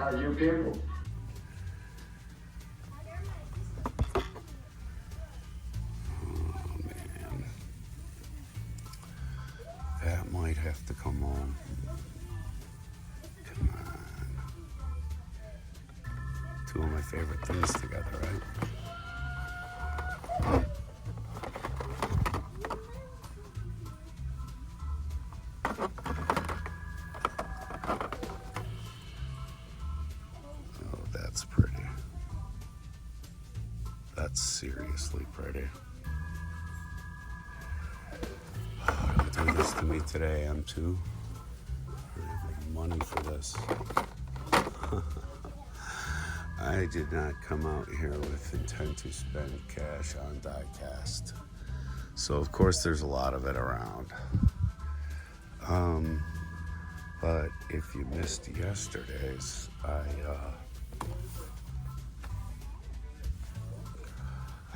are you people? Oh man, that might have to come home. Come on, two of my favorite things together, right? That's pretty. That's seriously pretty. Oh, don't do this to me today, M2. I have money for this. I did not come out here with intent to spend cash on Diecast. So of course there's a lot of it around. But if you missed yesterday's, I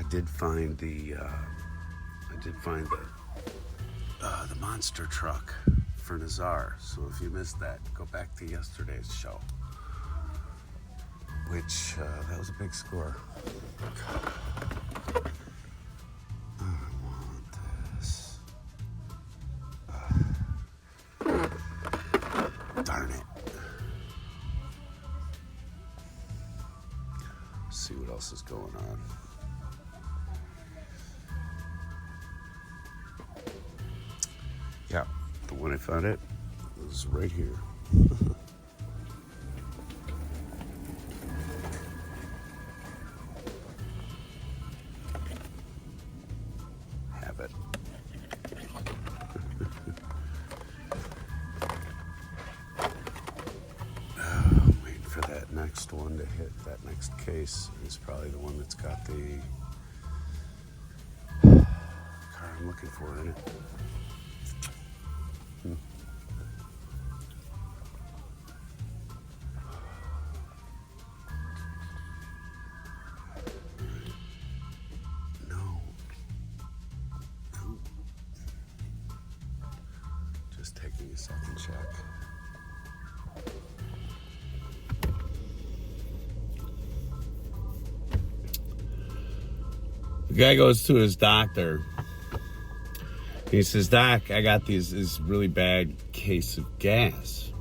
did find the monster truck for Nazar. So if you missed that, go back to yesterday's show, which that was a big score. I want this. Darn it. Let's see what else is going on. Yeah, the one I found it was right here. Have it. I'm waiting for that next one to hit. That next case is probably the one that's got the car I'm looking for in it. Just taking a second check. The guy goes to his doctor. He says, "Doc, I got this really bad case of gas,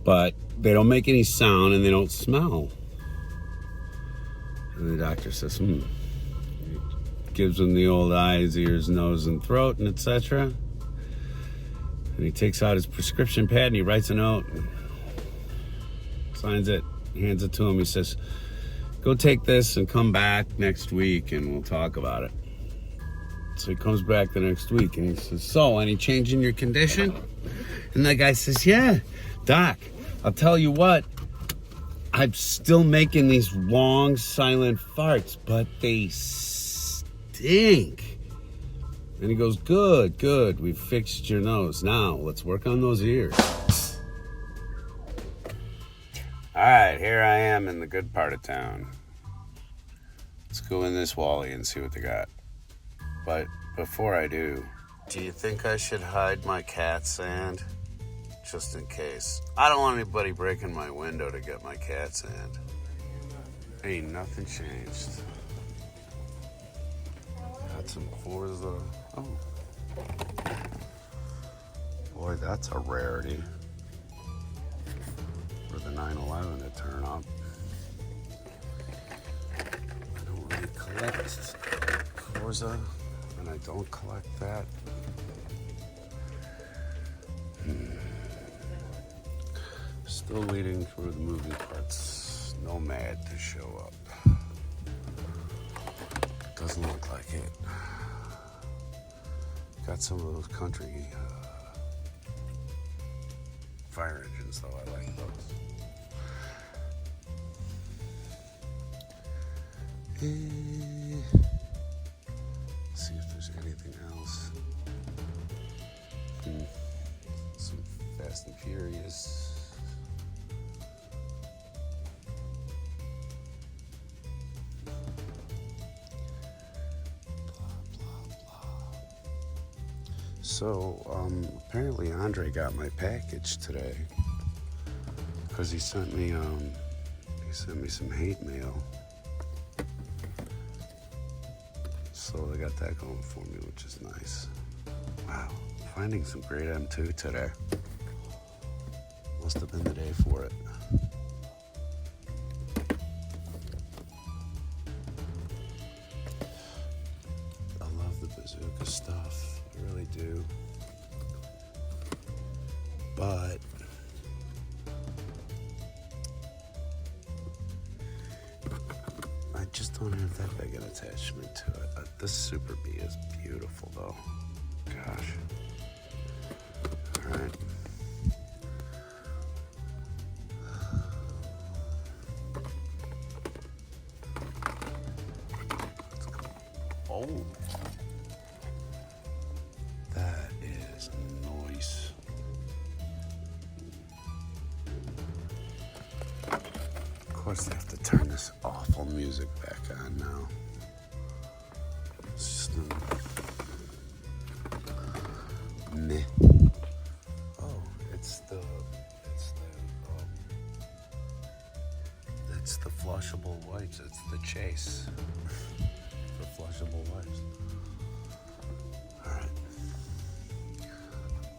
but they don't make any sound and they don't smell." And the doctor says, He gives him the old eyes, ears, nose, and throat, and etc. And he takes out his prescription pad and he writes a note, and signs it, hands it to him. He says, "Go take this and come back next week and we'll talk about it." So he comes back the next week and he says, "So, any change in your condition?" And that guy says, "Yeah, Doc, I'll tell you what, I'm still making these long, silent farts, but they stink." And he goes, Good, we've fixed your nose. Now, let's work on those ears." All right, here I am in the good part of town. Let's go in this Wally and see what they got. But before I do you think I should hide my cat sand? Just in case. I don't want anybody breaking my window to get my cat sand. Ain't nothing changed. Got some Forza. Oh. Boy, that's a rarity. For the 911 to turn up. I don't really collect Forza, and I don't collect that. Still waiting for the movie parts Nomad to show up. Doesn't look like it. Got some of those country fire engines, though. I like those. See if there's anything else. Some Fast and Furious. So, apparently Andre got my package today because he sent me He sent me some hate mail. So I got that going for me, which is nice. Wow, finding some great M2 today. Must have been the day for it. I love the bazooka stuff, I really do. But I just don't have that big an attachment to it. This Super B is beautiful though. Gosh. All right. Oh. That is nice. Of course, they have to turn this awful music back on now. It's just meh. Oh, it's the flushable wipes. It's the Chase for flushable wipes. All right.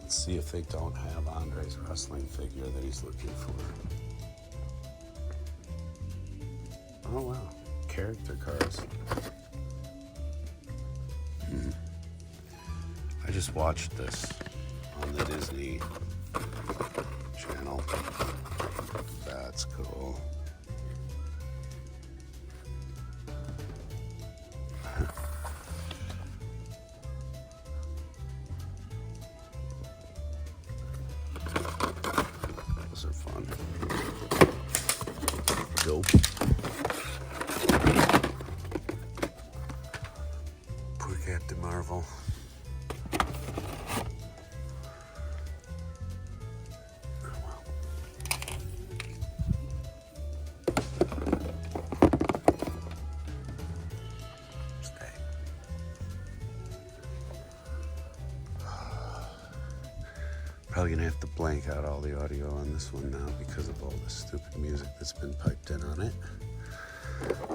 Let's see if they don't have Andre's wrestling figure that he's looking for. Oh wow, character cards. I just watched this on the Disney Channel. That's cool. Those are fun. Dope. Poor Captain Marvel. Probably gonna have to blank out all the audio on this one now because of all the stupid music that's been piped in on it.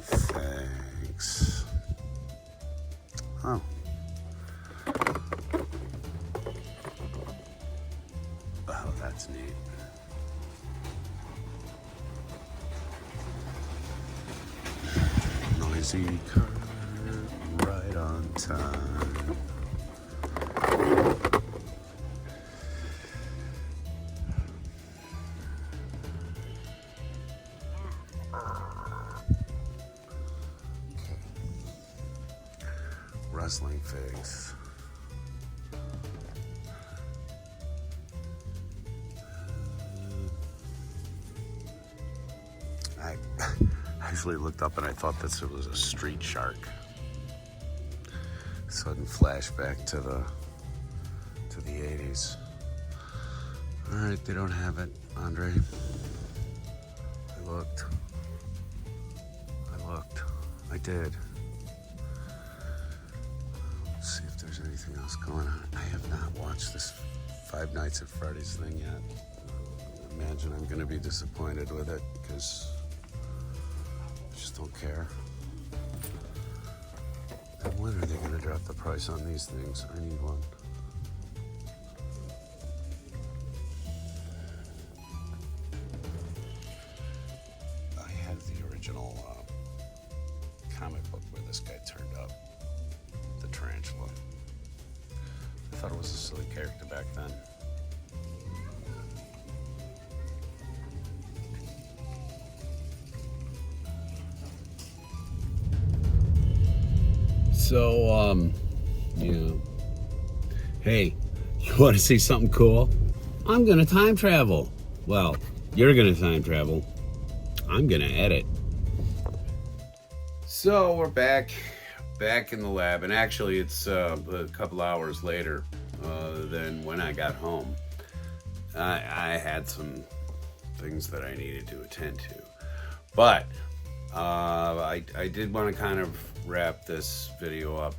Thanks. Oh. Oh, that's neat. Noisy car, right on time. Wrestling figs. I actually looked up and I thought this was a street shark. Sudden flashback to the 80s. All right, they don't have it, Andre. I looked. I did. See if there's anything else going on. I have not watched this Five Nights at Freddy's thing yet. I imagine I'm going to be disappointed with it because I just don't care. And when are they going to drop the price on these things? I need one. I have the original comic book where this guy turned up. The tarantula. I thought it was a silly character back then. So, yeah. Hey, you want to see something cool? I'm gonna time travel. Well, you're gonna time travel. I'm gonna edit. So we're back in the lab, and actually it's a couple hours later than when I got home. I had some things that I needed to attend to, but I did want to kind of wrap this video up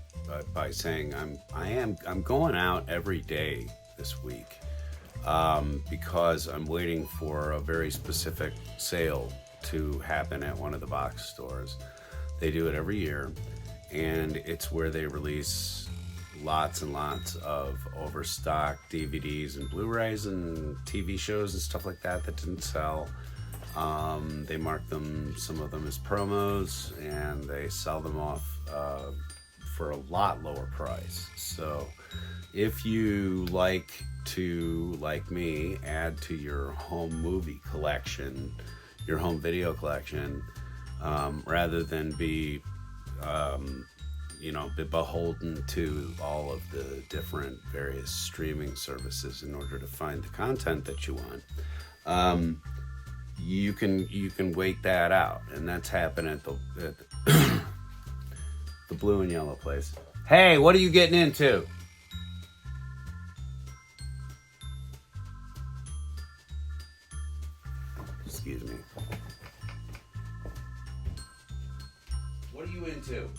by saying I'm going out every day this week because I'm waiting for a very specific sale to happen at one of the box stores. They do it every year, and it's where they release lots and lots of overstocked DVDs and Blu-rays and TV shows and stuff like that didn't sell. They mark them, some of them as promos, and they sell them off for a lot lower price. So if you like to, like me, add to your home movie collection, your home video collection, rather than be beholden to all of the different various streaming services in order to find the content that you want, you can wait that out, and that's happening at the the blue and yellow place. Hey, what are you getting into? Excuse me. What are you into?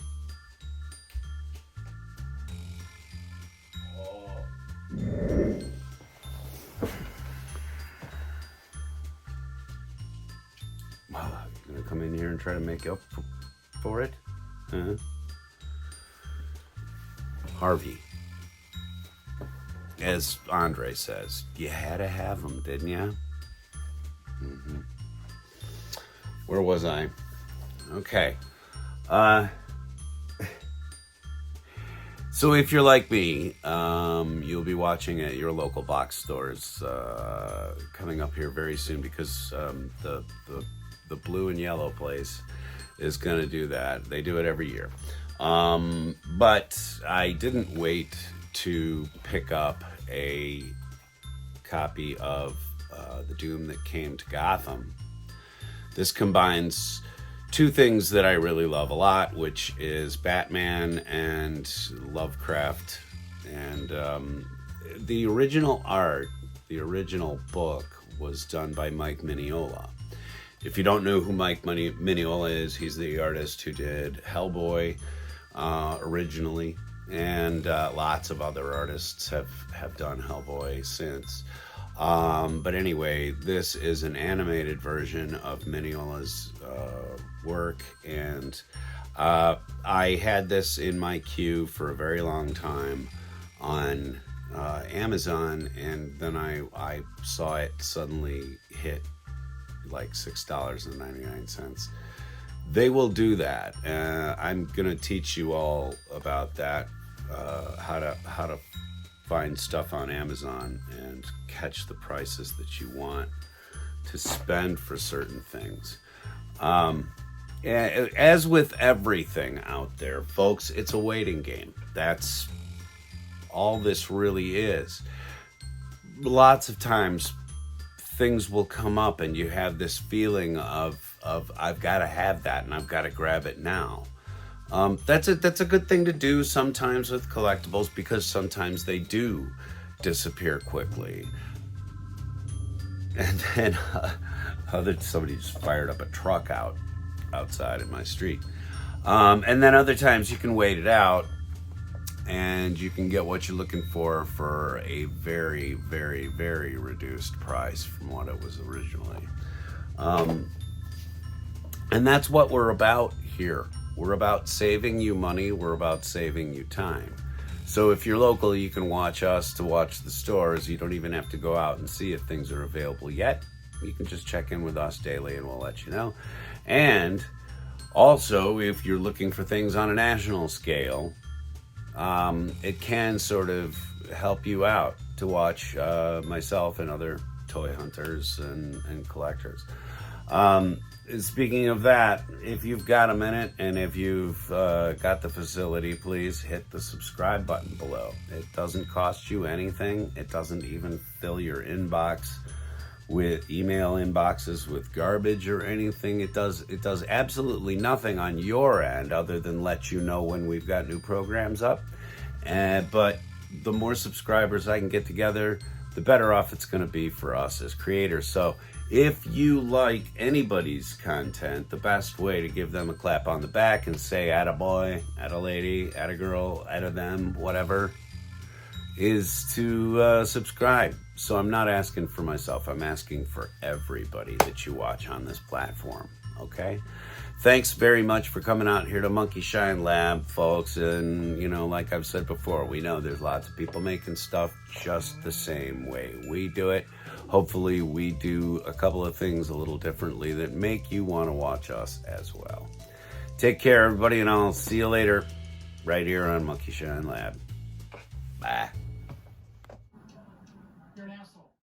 You gonna come in here and try to make up for it? Huh? Harvey, as Andre says, you had to have them, didn't you? Mm-hmm. Where was I? Okay. So if you're like me, you'll be watching at your local box stores coming up here very soon, because the blue and yellow place is going to do that. They do it every year. But I didn't wait to pick up a copy of The Doom That Came to Gotham. This combines two things that I really love a lot, which is Batman and Lovecraft. And the original art, the original book, was done by Mike Mignola. If you don't know who Mike Mignola is, he's the artist who did Hellboy originally, and lots of other artists have done Hellboy since. But anyway, this is an animated version of Mignola's work, and I had this in my queue for a very long time on Amazon, and then I saw it suddenly hit like $6.99. They will do that. I'm gonna teach you all about that, how to find stuff on Amazon and catch the prices that you want to spend for certain things. As with everything out there, folks, it's a waiting game. That's all this really is. Lots of times things will come up and you have this feeling of I've got to have that and I've got to grab it now. That's a good thing to do sometimes with collectibles, because sometimes they do disappear quickly. And then somebody just fired up a truck outside in my street. And then other times you can wait it out and you can get what you're looking for a very, very, very reduced price from what it was originally. And that's what we're about here. We're about saving you money. We're about saving you time. So if you're local, you can watch us to watch the stores. You don't even have to go out and see if things are available yet. You can just check in with us daily and we'll let you know. And also, if you're looking for things on a national scale, it can sort of help you out to watch myself and other toy hunters and collectors. Speaking of that, if you've got a minute and if you've got the facility, please hit the subscribe button below. It doesn't cost you anything. It doesn't even fill your inbox with email inboxes with garbage or anything. It does absolutely nothing on your end other than let you know when we've got new programs up. But the more subscribers I can get together, the better off it's going to be for us as creators. So if you like anybody's content, the best way to give them a clap on the back and say attaboy, attalady, attagirl, atta them, whatever, is to subscribe. So I'm not asking for myself. I'm asking for everybody that you watch on this platform. Okay? Thanks very much for coming out here to Monkey Shine Lab, folks. And, like I've said before, we know there's lots of people making stuff just the same way we do it. Hopefully we do a couple of things a little differently that make you want to watch us as well. Take care, everybody, and I'll see you later right here on Monkey Shine Lab. Bye.